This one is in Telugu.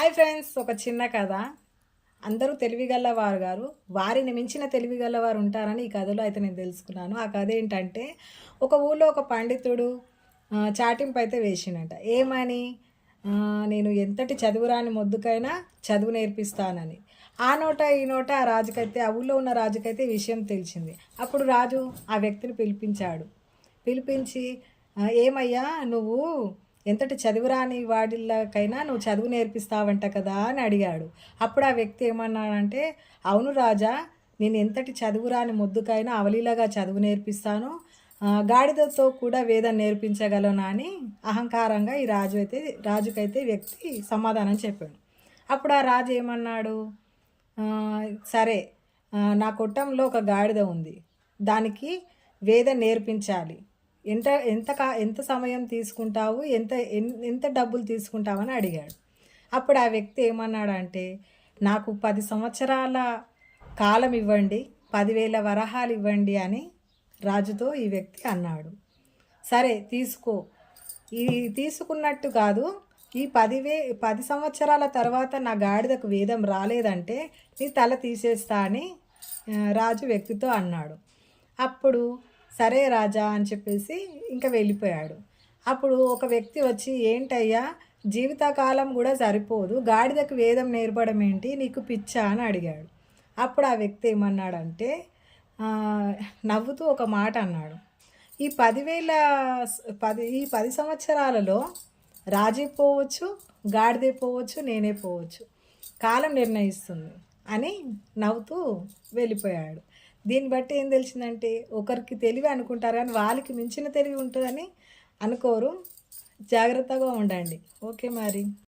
హాయ్ ఫ్రెండ్స్, ఒక చిన్న కథ. అందరూ తెలివిగలవారు గారు, వారిని మించిన తెలివిగలవారు ఉంటారని ఈ కథలో అయితే నేను తెలుసుకున్నాను. ఆ కథ ఏంటంటే, ఒక ఊళ్ళో ఒక పండితుడు చాటింపు అయితే వేసిండట. ఏమని? నేను ఎంతటి చదువురాని మొద్దుకైనా చదువు నేర్పిస్తానని. ఆ నోట ఈ నోట ఆ రాజుకైతే, ఆ ఊళ్ళో ఉన్న రాజుకైతే ఈ విషయం తెలిసింది. అప్పుడు రాజు ఆ వ్యక్తిని పిలిపించాడు. పిలిపించి, ఏమయ్యా నువ్వు ఎంతటి చదువురాని వాడిలకైనా నువ్వు చదువు నేర్పిస్తావంట కదా అని అడిగాడు. అప్పుడు ఆ వ్యక్తి ఏమన్నాడంటే, అవును రాజా, నేను ఎంతటి చదువురాని మొద్దుకైనా అవలీలగా చదువు నేర్పిస్తాను, గాడిదతో కూడా వేదం నేర్పించగలను అని అహంకారంగా ఈ రాజుకైతే వ్యక్తి సమాధానం చెప్పాడు. అప్పుడు ఆ రాజు ఏమన్నాడు, "ఆ, సరే, నా కొట్టంలో ఒక గాడిద ఉంది, దానికి వేదం నేర్పించాలి. ఎంత సమయం తీసుకుంటావు, ఎంత డబ్బులు తీసుకుంటావని అడిగాడు. అప్పుడు ఆ వ్యక్తి ఏమన్నాడంటే, నాకు 10 సంవత్సరాల కాలం ఇవ్వండి, 10,000 వరహాలు ఇవ్వండి అని రాజుతో ఈ వ్యక్తి అన్నాడు. సరే తీసుకో, ఈ తీసుకున్నట్టు కాదు, ఈ 10 సంవత్సరాల తర్వాత నా గాడిదకు వేదం రాలేదంటే నీ తల తీసేస్తా అని రాజు వ్యక్తితో అన్నాడు. అప్పుడు సరే రాజా అని చెప్పేసి ఇంకా వెళ్ళిపోయాడు. అప్పుడు ఒక వ్యక్తి వచ్చి, ఏంటయ్యా, జీవితకాలం కూడా సరిపోదు, గాడిదకు వేదం నేర్పడం ఏంటి, నీకు పిచ్చా అని అడిగాడు. అప్పుడు ఆ వ్యక్తి ఏమన్నాడంటే, నవ్వుతూ ఒక మాట అన్నాడు. ఈ 10 సంవత్సరాలలో రాజే పోవచ్చు, గాడిదే పోవచ్చు, నేనే పోవచ్చు, కాలం నిర్ణయిస్తుంది అని నవ్వుతూ వెళ్ళిపోయాడు. దీన్ని బట్టి ఏం తెలిసిందంటే, ఒకరికి తెలివి అనుకుంటారు కానీ వాళ్ళకి మించిన తెలివి ఉంటుందని అనుకోరు. జాగ్రత్తగా ఉండండి. ఓకే మరి.